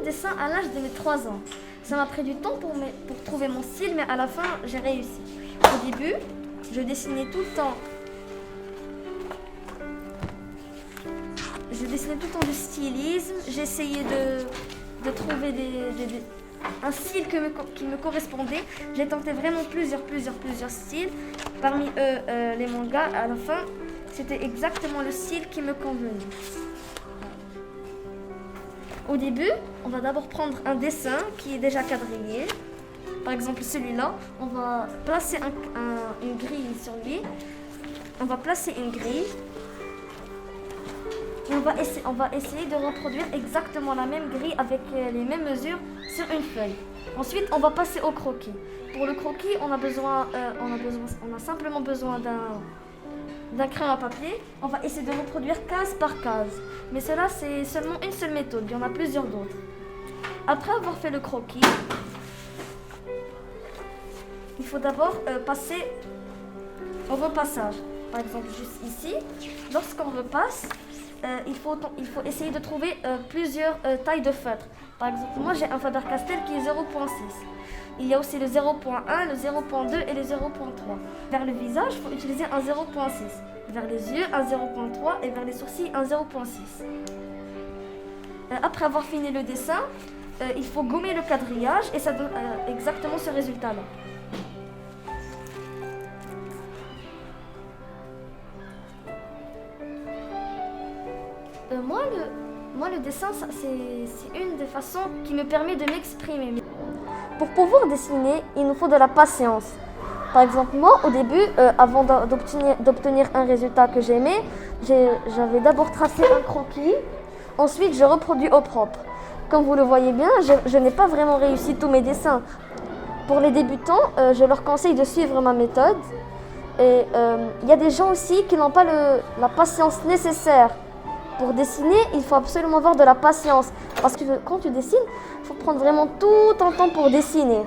dessin à l'âge de mes 3 ans. Ça m'a pris du temps pour trouver mon style, mais à la fin, j'ai réussi. Au début, je dessinais tout le temps. Je dessinais tout le temps du stylisme. J'essayais de trouver un style qui me correspondait. J'ai tenté vraiment plusieurs styles. Parmi eux, les mangas. À la fin, c'était exactement le style qui me convenait. Au début, on va d'abord prendre un dessin qui est déjà quadrillé. Par exemple, celui-là, on va placer une grille sur lui. On va placer une grille. Et on va essayer de reproduire exactement la même grille avec les mêmes mesures sur une feuille. Ensuite, on va passer au croquis. Pour le croquis, on a simplement besoin d'un crayon à papier. On va essayer de reproduire case par case. Mais cela, c'est seulement une seule méthode. Il y en a plusieurs d'autres. Après avoir fait le croquis, il faut d'abord passer au repassage. Par exemple, juste ici, lorsqu'on repasse, il faut essayer de trouver plusieurs tailles de feutre. Par exemple, moi j'ai un Faber-Castell qui est 0.6. Il y a aussi le 0.1, le 0.2 et le 0.3. Vers le visage, il faut utiliser un 0.6. Vers les yeux, un 0.3 et vers les sourcils, un 0.6. Après avoir fini le dessin, il faut gommer le quadrillage et ça donne exactement ce résultat-là. Moi, le dessin, c'est une des façons qui me permet de m'exprimer. Pour pouvoir dessiner, il nous faut de la patience. Par exemple, moi, au début, avant d'obtenir un résultat que j'aimais, j'avais d'abord tracé un croquis. Ensuite, je reproduis au propre. Comme vous le voyez bien, je n'ai pas vraiment réussi tous mes dessins. Pour les débutants, je leur conseille de suivre ma méthode. Et il y a des gens aussi qui n'ont pas la patience nécessaire. Pour dessiner, il faut absolument avoir de la patience. Parce que quand tu dessines, il faut prendre vraiment tout ton temps pour dessiner.